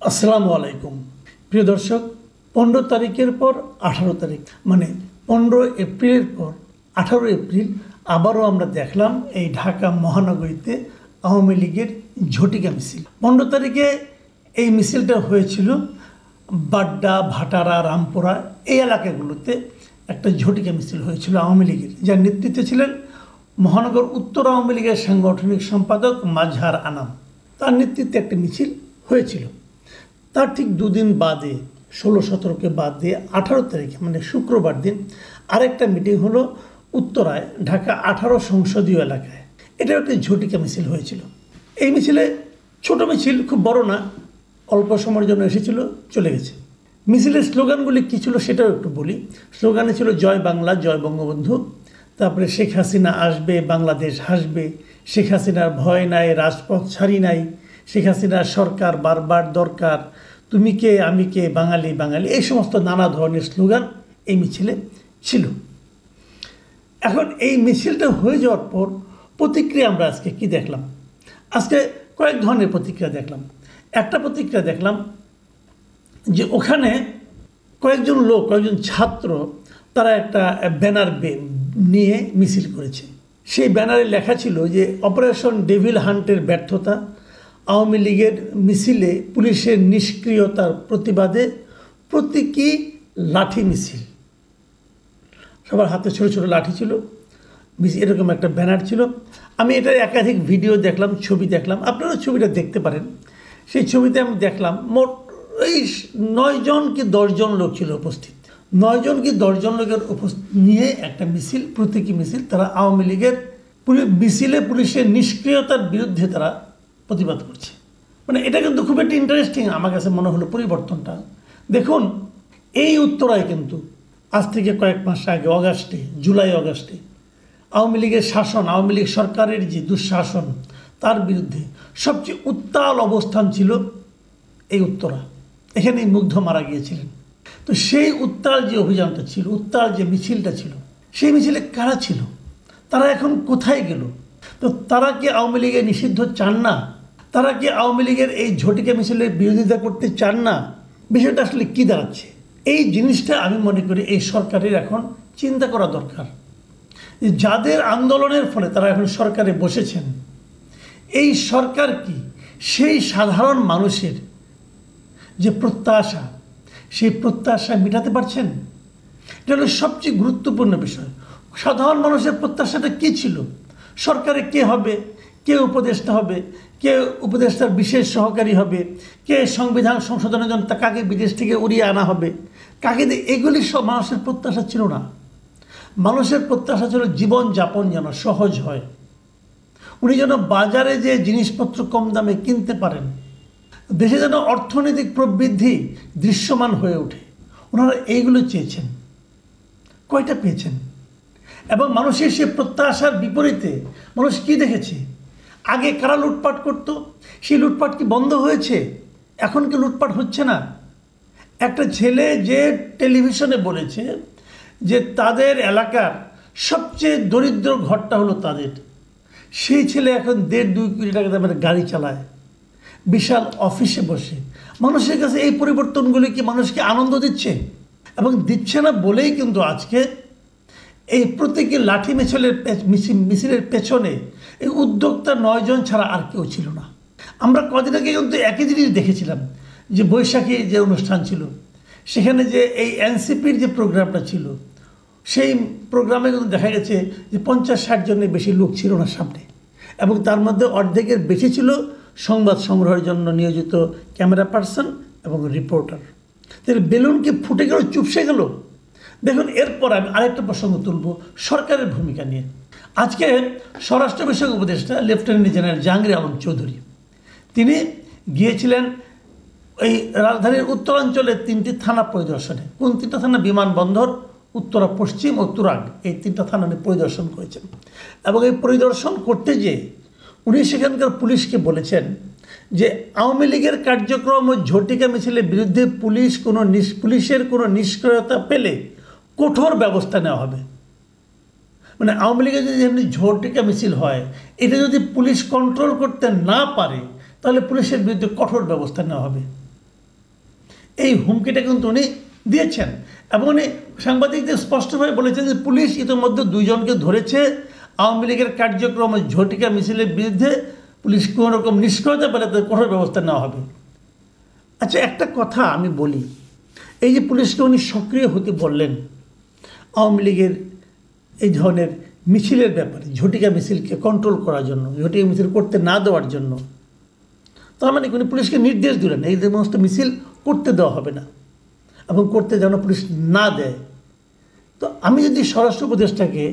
আসসালামু আলাইকুম প্রিয় দর্শক। 15 তারিখের পর 18 তারিখ মানে 15 এপ্রিলের পর 18 এপ্রিল আবারও আমরা দেখলাম এই ঢাকা মহানগরীতে আওয়ামী লীগের ঝটিকা মিছিল। 15 তারিখে এই মিছিলটা হয়েছিল বাড্ডা, ভাটারা, রামপুরা এই এলাকাগুলোতে একটা ঝটিকা মিছিল হয়েছিল আওয়ামী লীগের, যার নেতৃত্বে ছিলেন মহানগর উত্তর আওয়ামী লীগের সাংগঠনিক সম্পাদক মাজহার আনাম। তার নেতৃত্বে একটা মিছিল হয়েছিল। তার ঠিক দুদিন বাদে 16-17কে বাদ দিয়ে 18 তারিখে মানে শুক্রবার দিন আরেকটা মিটিং হলো উত্তরায় ঢাকা 18 সংসদীয় এলাকায়। এটা একটা ঝটিকা মিছিল হয়েছিল। এই মিছিলে ছোট মিছিল, খুব বড় না, অল্প সময়ের জন্য এসেছিল, চলে গেছে। মিছিলের স্লোগানগুলি কী ছিল সেটাও একটু বলি। স্লোগানে ছিল জয় বাংলা, জয় বঙ্গবন্ধু, তারপরে শেখ হাসিনা আসবে, বাংলাদেশ হাসবে, শেখ হাসিনার ভয় নাই, রাজপথ ছাড়ি নাই, শেখ হাসিনার সরকার বারবার দরকার, তুমি কে আমি কে, বাঙালি বাঙালি, এই সমস্ত নানা ধরনের স্লোগান এই মিছিলে ছিল। এখন এই মিছিলটা হয়ে যাওয়ার পর প্রতিক্রিয়া আমরা আজকে কি দেখলাম? আজকে কয়েক ধরনের প্রতিক্রিয়া দেখলাম। একটা প্রতিক্রিয়া দেখলাম যে ওখানে কয়েকজন লোক, কয়েকজন ছাত্র, তারা একটা ব্যানার নিয়ে মিছিল করেছে। সেই ব্যানারে লেখা ছিল যে অপারেশন ডেভিল হান্টের ব্যর্থতা, আওয়ামী লীগের মিছিলে পুলিশের নিষ্ক্রিয়তার প্রতিবাদে প্রতীকী লাঠি মিছিল। সবার হাতে ছোটো ছোটো লাঠি ছিল, এরকম একটা ব্যানার ছিল। আমি এটার একাধিক ভিডিও দেখলাম, ছবি দেখলাম, আপনারা ছবিটা দেখতে পারেন। সেই ছবিতে আমি দেখলাম মোট এই 9 জন কি 10 জন লোক ছিল উপস্থিত। 9 জন কি 10 জন লোকের নিয়ে একটা মিছিল, প্রতীকী মিছিল। তারা আওয়ামী লীগের মিছিলে পুলিশের নিষ্ক্রিয়তার বিরুদ্ধে তারা প্রতিবাদ করছে। মানে এটা কিন্তু খুব একটা ইন্টারেস্টিং আমার কাছে মনে হলো পরিবর্তনটা। দেখুন, এই উত্তরায় কিন্তু আজ থেকে কয়েক মাস আগে জুলাই আগস্টে আওয়ামী লীগের শাসন, আওয়ামী লীগ সরকারের যে দুঃশাসন, তার বিরুদ্ধে সবচেয়ে উত্তাল অবস্থান ছিল এই উত্তরা। এখানেই মুগ্ধ মারা গিয়েছিলেন। তো সেই উত্তাল যে অভিযানটা ছিল, উত্তাল যে মিছিলটা ছিল, সেই মিছিলে কারা ছিল, তারা এখন কোথায় গেল? তো তারা কি আওয়ামী লীগের নিষিদ্ধ চান না? তারা কি আওয়ামী লীগের এই ঝটিকা মিছিলের বিরোধিতা করতে চান না? বিষয়টা আসলে কী দাঁড়াচ্ছে? এই জিনিসটা আমি মনে করি এই সরকারের এখন চিন্তা করা দরকার। যাদের আন্দোলনের ফলে তারা এখন সরকারে বসেছেন, এই সরকার কি সেই সাধারণ মানুষের যে প্রত্যাশা, সেই প্রত্যাশা মেটাতে পারছেন? এটা হলো সবচেয়ে গুরুত্বপূর্ণ বিষয়। সাধারণ মানুষের প্রত্যাশাটা কী ছিল? সরকারে কে হবে, কে উপদেষ্টা হবে, কে উপদেষ্টার বিশেষ সহকারী হবে, কে সংবিধান সংশোধনের জন্য কাকে বিদেশ থেকে উড়িয়ে আনা হবে, কাকে দিয়ে, এগুলি সব মানুষের প্রত্যাশা ছিল না। মানুষের প্রত্যাশা ছিল জীবনযাপন যেন সহজ হয়, উনি যেন বাজারে যে জিনিসপত্র কম দামে কিনতে পারেন, দেশে যেন অর্থনৈতিক প্রবৃদ্ধি দৃশ্যমান হয়ে ওঠে। ওনারা এইগুলো চেয়েছেন। কয়টা পেয়েছেন? এবং মানুষের সে প্রত্যাশার বিপরীতে মানুষ কি দেখেছে? আগে কারা লুটপাট করত, সেই লুটপাট কি বন্ধ হয়েছে? এখন কি লুটপাট হচ্ছে না? একটা ছেলে যে টেলিভিশনে বলেছে যে তাদের এলাকার সবচেয়ে দরিদ্র ঘরটা হলো তাদের, সেই ছেলে এখন 1.5-2 কোটি টাকা দামের গাড়ি চালায়, বিশাল অফিসে বসে। মানুষের কাছে এই পরিবর্তনগুলি কি মানুষকে আনন্দ দিচ্ছে? এবং দিচ্ছে না বলেই কিন্তু আজকে এই প্রত্যেকে লাঠি মিছিলের পেছনে এই উদ্যোক্তা 9 জন ছাড়া আর কেউ ছিল না। আমরা কদিন আগে কিন্তু একই জিনিস দেখেছিলাম যে বৈশাখী যে অনুষ্ঠান ছিল, সেখানে যে এই এনসিপির যে প্রোগ্রামটা ছিল, সেই প্রোগ্রামে কিন্তু দেখা গেছে যে 50-60 জনের বেশি লোক ছিল না সামনে, এবং তার মধ্যে অর্ধেকের বেশি ছিল সংবাদ সংগ্রহের জন্য নিয়োজিত ক্যামেরা পার্সন এবং রিপোর্টার। তাহলে বেলুন কি ফুটে গেল, চুপসে গেল? দেখুন, এরপর আমি আরেকটা প্রসঙ্গ তুলব সরকারের ভূমিকা নিয়ে। আজকে স্বরাষ্ট্র বিষয়ক উপদেষ্টা লেফটেন্যান্ট জেনারেল জাহাঙ্গীর আলম চৌধুরী তিনি গিয়েছিলেন এই রাজধানীর উত্তরাঞ্চলের 3টি থানা পরিদর্শনে। কোন 3টা থানা? বিমানবন্দর, উত্তরা পশ্চিম ও তুরাগ, এই 3টা থানা উনি পরিদর্শন করেছেন। এবং এই পরিদর্শন করতে যেয়ে উনি সেখানকার পুলিশকে বলেছেন যে আওয়ামী লীগের কার্যক্রম ও ঝটিকা মিছিলের বিরুদ্ধে পুলিশের কোনো নিষ্ক্রিয়তা পেলে কঠোর ব্যবস্থা নেওয়া হবে। মানে আওয়ামী লীগের যদি এমনি ঝটিকা মিছিল হয়, এটা যদি পুলিশ কন্ট্রোল করতে না পারে, তাহলে পুলিশের বিরুদ্ধে কঠোর ব্যবস্থা নেওয়া হবে। এই হুমকিটা কিন্তু উনি দিয়েছেন এবং উনি সাংবাদিকদের স্পষ্টভাবে বলেছেন যে পুলিশ ইতিমধ্যে 2 জনকে ধরেছে। আওয়ামী লীগের কার্যক্রম ঝটিকা মিছিলের বিরুদ্ধে পুলিশ কোনো রকম নিষ্ক্রিয়তা পেলে তাদের কঠোর ব্যবস্থা নেওয়া হবে। আচ্ছা, একটা কথা আমি বলি, এই যে পুলিশকে উনি সক্রিয় হতে বললেন আওয়ামী লীগের এই ধরনের মিছিলের ব্যাপারে, ঝটিকা মিছিলকে কন্ট্রোল করার জন্য, ঝটিকা মিছিল করতে না দেওয়ার জন্য, তার মানে উনি পুলিশকে নির্দেশ দিলেন এই সমস্ত মিছিল করতে দেওয়া হবে না এবং করতে যেন পুলিশ না দেয়। তো আমি যদি স্বরাষ্ট্র উপদেষ্টাকে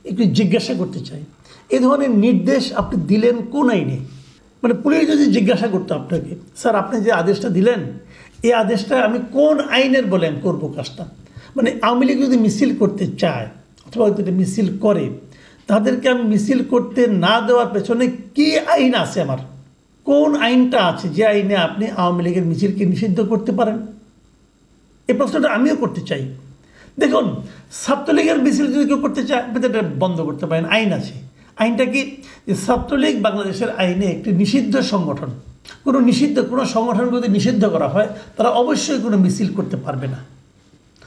একটু জিজ্ঞাসা করতে চাই, এই ধরনের নির্দেশ আপনি দিলেন কোন আইনে? মানে পুলিশ যদি জিজ্ঞাসা করতো আপনাকে, স্যার আপনি যে আদেশটা দিলেন এই আদেশটা আমি কোন আইনের বলেন করবো কাজটা, মানে আওয়ামী লীগ যদি মিছিল করতে চায় অথবা যদি মিছিল করে, তাদেরকে আমি মিছিল করতে না দেওয়ার পেছনে কী আইন আছে, আমার কোন আইনটা আছে যে আইনে আপনি আওয়ামী লীগের মিছিলকে নিষিদ্ধ করতে পারেন? এই প্রশ্নটা আমিও করতে চাই। দেখুন, ছাত্রলীগের মিছিল যদি কেউ করতে চায় আপনি এটা বন্ধ করতে পারেন, আইন আছে। আইনটা কি? যে ছাত্রলীগ বাংলাদেশের আইনে একটি নিষিদ্ধ সংগঠন। কোনো সংগঠনকে যদি নিষিদ্ধ করা হয় তারা অবশ্যই কোনো মিছিল করতে পারবে না,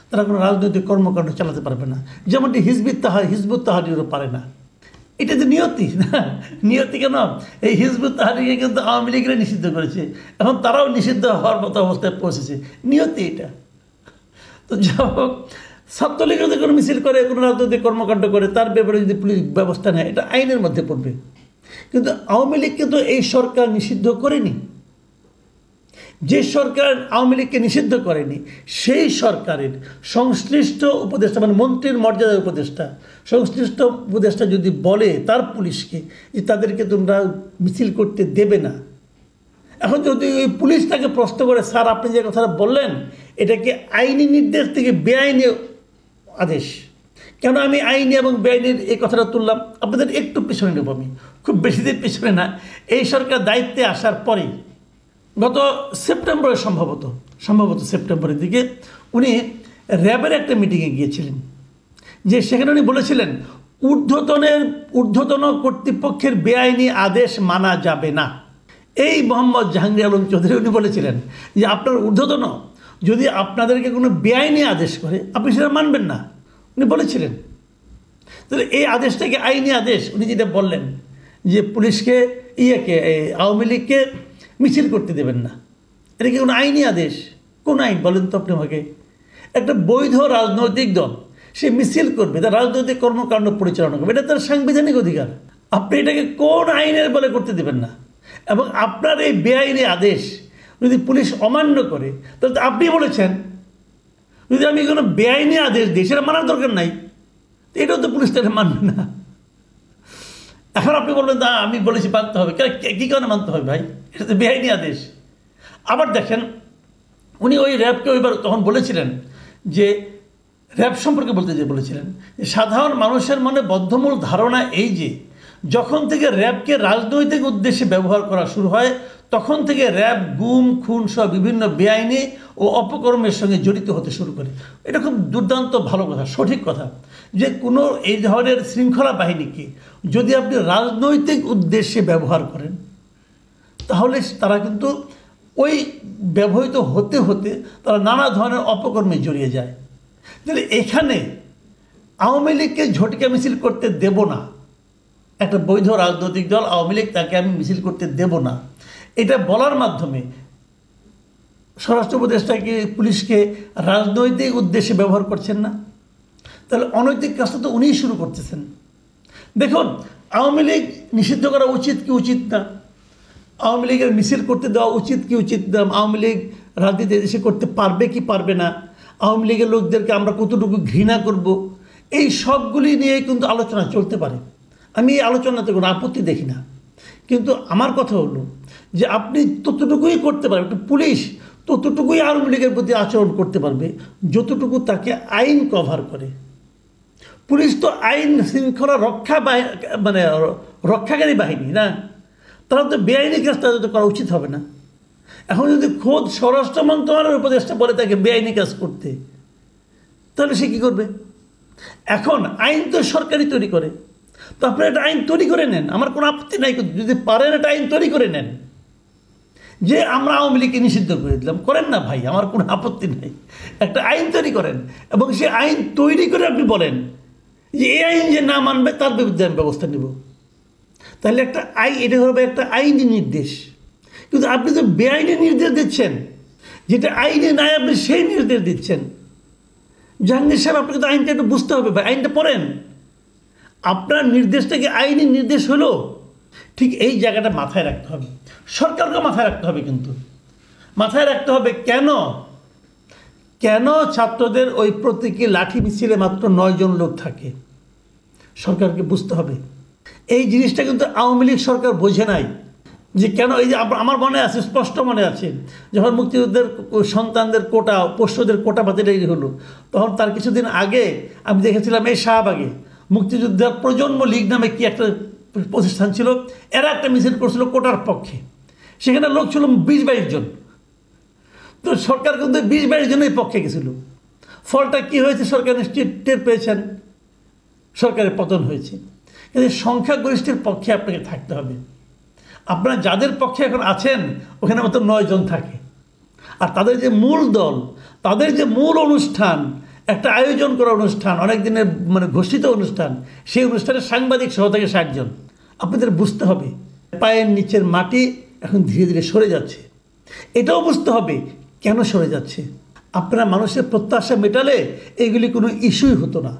তারা কোনো রাজনৈতিক কর্মকাণ্ড চালাতে পারবে না, যেমনটি হিজবুত তাহরিরও পারে না। এটা যে নিয়তি না, নিয়তি কেন? এই হিজবুত তাহরিরকে কিন্তু আওয়ামী লীগরা নিষিদ্ধ করেছে, এখন তারাও নিষিদ্ধ হওয়ার মতো অবস্থায় পৌঁছেছে, নিয়তি এটা। তো যা হোক, ছাত্রলীগ যদি কোনো মিছিল করে, কোনো রাজনৈতিক কর্মকাণ্ড করে, তার ব্যাপারে যদি পুলিশ ব্যবস্থা নেয়, এটা আইনের মধ্যে পড়বে। কিন্তু আওয়ামী লীগ কিন্তু এই সরকার নিষিদ্ধ করেনি। যে সরকার আওয়ামী লীগকে নিষিদ্ধ করেনি সেই সরকারের সংশ্লিষ্ট উপদেষ্টা, মানে মন্ত্রীর মর্যাদার উপদেষ্টা, সংশ্লিষ্ট উপদেষ্টা যদি বলে তার পুলিশকে যে তাদেরকে তোমরা মিছিল করতে দেবে না, এখন যদি ওই পুলিশ তাকে প্রশ্ন করে, স্যার আপনি যে কথাটা বললেন এটা কি আইনি নির্দেশ থেকে বেআইনি আদেশ? কেন আমি আইনি এবং বেআইনের এই কথাটা তুললাম? আপনাদের একটু পিছনে নেব, আমি খুব বেশি দিন পিছনে না, এই সরকার দায়িত্বে আসার পরেই গত সেপ্টেম্বরে সম্ভবত সেপ্টেম্বরের দিকে উনি র্যাবের একটা মিটিংয়ে গিয়েছিলেন, যে সেখানে উনি বলেছিলেন ঊর্ধ্বতন কর্তৃপক্ষের বেআইনি আদেশ মানা যাবে না। এই মোহাম্মদ জাহাঙ্গীর আলম চৌধুরী উনি বলেছিলেন যে আপনার ঊর্ধ্বতন যদি আপনাদেরকে কোনো বেআইনি আদেশ করে আপনি সেটা মানবেন না, উনি বলেছিলেন। তাহলে এই আদেশটাকে আইনি আদেশ, উনি যেটা বললেন যে পুলিশকে আওয়ামী লীগকে মিছিল করতে দেবেন না, এটা কি কোনো আইনি আদেশ? কোন আইন বলেন তো আপনি আমাকে? একটা বৈধ রাজনৈতিক দল সে মিছিল করবে, তার রাজনৈতিক কর্মকাণ্ড পরিচালনা করবে, এটা তার সাংবিধানিক অধিকার। আপনি এটাকে কোন আইনের বলে করতে দেবেন না? এবং আপনার এই বেআইনি আদেশ যদি পুলিশ অমান্য করে, তাহলে আপনি বলেছেন যদি আমি কোনো বেআইনি আদেশ দিই সেটা মানার দরকার নাই, এটাও তো পুলিশ তাহলে মানবে না। এখন আপনি বলবেন না আমি বলেছি মানতে হবে, কী কারণে মানতে হবে ভাই? এটা তো বেআইনি আদেশ। আবার দেখেন, উনি ওই র্যাবকে ওইবার তখন বলেছিলেন যে র্যাব সম্পর্কে বলেছিলেন যে সাধারণ মানুষের মনে বদ্ধমূল ধারণা এই যে যখন থেকে র্যাবকে রাজনৈতিক উদ্দেশ্যে ব্যবহার করা শুরু হয় তখন থেকে র্যাব গুম খুন সহ বিভিন্ন বেআইনি ও অপকর্মের সঙ্গে জড়িত হতে শুরু করে। এটা খুব দুর্দান্ত ভালো কথা, সঠিক কথা, যে কোনো এই ধরনের শৃঙ্খলা বাহিনীকে যদি আপনি রাজনৈতিক উদ্দেশ্যে ব্যবহার করেন তাহলে তারা কিন্তু ওই ব্যবহৃত হতে হতে তারা নানা ধরনের অপকর্মে জড়িয়ে যায়। তাহলে এখানে আওয়ামী লীগকে ঝটিকা মিছিল করতে দেব না, একটা বৈধ রাজনৈতিক দল আওয়ামী লীগ, তাকে আমি মিছিল করতে দেব না, এটা বলার মাধ্যমে স্বরাষ্ট্র উপদেষ্টাকে পুলিশকে রাজনৈতিক উদ্দেশ্যে ব্যবহার করছেন না। তাহলে অনৈতিক কাজটা তো উনিই শুরু করতেছেন। দেখুন, আওয়ামী লীগ নিষিদ্ধ করা উচিত কি উচিত না, আওয়ামী লীগের মিছিল করতে দেওয়া উচিত কি উচিত না, আওয়ামী লীগ রাজনীতি দেশে করতে পারবে কি পারবে না, আওয়ামী লীগের লোকদেরকে আমরা কতটুকু ঘৃণা করব, এই সবগুলি নিয়ে কিন্তু আলোচনা চলতে পারে। আমি এই আলোচনাতে কোনো আপত্তি দেখি না, কিন্তু আমার কথা হলো যে আপনি ততটুকুই করতে পারবেন, একটা পুলিশ ততটুকুই আওয়ামী লীগের প্রতি আচরণ করতে পারবে যতটুকু তাকে আইন কভার করে। পুলিশ তো আইন শৃঙ্খলা রক্ষাকারী বাহিনী না, তারা তো বেআইনি কাজ তাদের তো করা উচিত হবে না। এখন যদি খোদ স্বরাষ্ট্র মন্ত্রণালয়ের উপদেষ্টা বলে তাকে বেআইনি কাজ করতে, তাহলে সে কী করবে? এখন আইন তো সরকারই তৈরি করে, তো আপনারা একটা আইন তৈরি করে নেন, আমার কোনো আপত্তি নাই, যদি পারেন একটা আইন তৈরি করে নেন যে আমরা আওয়ামী লীগকে নিষিদ্ধ করে দিলাম, করেন না ভাই, আমার কোনো আপত্তি নেই, একটা আইন তৈরি করেন এবং সেই আইন তৈরি করে আপনি বলেন যে এই আইন যে না মানবে তার বিরুদ্ধে আমি ব্যবস্থা নেব। তাহলে একটা এটা হবে একটা আইনি নির্দেশ। কিন্তু আপনি তো বেআইনি নির্দেশ দিচ্ছেন, যেটা আইনে নাই আপনি সেই নির্দেশ দিচ্ছেন। জাহাঙ্গীর সাহেব, আপনাকে তো আইনটা একটু বুঝতে হবে ভাই, আইনটা পড়েন। আপনার নির্দেশটাকে আইনি নির্দেশ হলো, ঠিক এই জায়গাটা মাথায় রাখতে হবে, সরকারকে মাথায় রাখতে হবে। কিন্তু মাথায় রাখতে হবে কেন ছাত্রদের ওই প্রতীকী লাঠি মিছিলে মাত্র 9 জন লোক থাকে, সরকারকে বুঝতে হবে। এই জিনিসটা কিন্তু আওয়ামী লীগ সরকার বোঝে নাই যে কেন। এই যে আমার মনে আছে, স্পষ্ট মনে আছে, যখন মুক্তিযুদ্ধের সন্তানদের কোটা, পোষ্যদের কোটা বাতিল হলো, তখন তার কিছুদিন আগে আমি দেখেছিলাম এই শাহবাগে মুক্তিযুদ্ধের প্রজন্ম লীগ নামে কি একটা প্রতিষ্ঠান ছিল, এরা একটা মিছিল করছিল কোটার পক্ষে। সেখানে লোক ছিল 20-22 জন। তো সরকার কিন্তু 20-22 জনের পক্ষে গেছিল। ফলটা কি হয়েছে সরকার নিশ্চিত টের পেয়েছেন, সরকারের পতন হয়েছে। কিন্তু সংখ্যাগরিষ্ঠের পক্ষে আপনাকে থাকতে হবে। আপনারা যাদের পক্ষে এখন আছেন ওখানে মাত্র 9 জন থাকে, আর তাদের যে মূল দল, তাদের যে মূল অনুষ্ঠান, একটা আয়োজন করা অনুষ্ঠান, অনেক দিনের ঘোষিত অনুষ্ঠান, সেই অনুষ্ঠানে সাংবাদিক সহ থাকে 60 জন। আপনাদের বুঝতে হবে পায়ের নিচের মাটি এখন ধীরে ধীরে সরে যাচ্ছে। এটাও বুঝতে হবে কেন সরে যাচ্ছে। আপনারা মানুষের প্রত্যাশা মেটালে এগুলি কোনো ইস্যুই হতো না,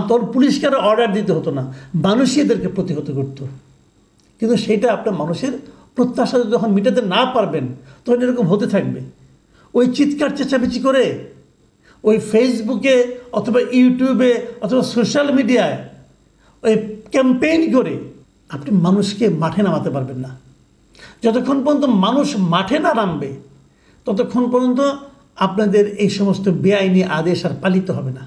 তোর পুলিশকে আরও অর্ডার দিতে হতো না, মানুষই এদেরকে প্রতিহত করতো। কিন্তু সেটা আপনার মানুষের প্রত্যাশা যখন মেটাতে না পারবেন তখন এরকম হতে থাকবে। ওই চিৎকার চেঁচামেচি করে ওই ফেসবুকে অথবা ইউটিউবে অথবা সোশ্যাল মিডিয়ায় ওই ক্যাম্পেইন করে আপনি মানুষকে মাঠে নামাতে পারবেন না। যতক্ষণ পর্যন্ত মানুষ মাঠে না নামবে ততক্ষণ পর্যন্ত আপনাদের এই সমস্ত বেআইনি আদেশ আর পালিত হবে না।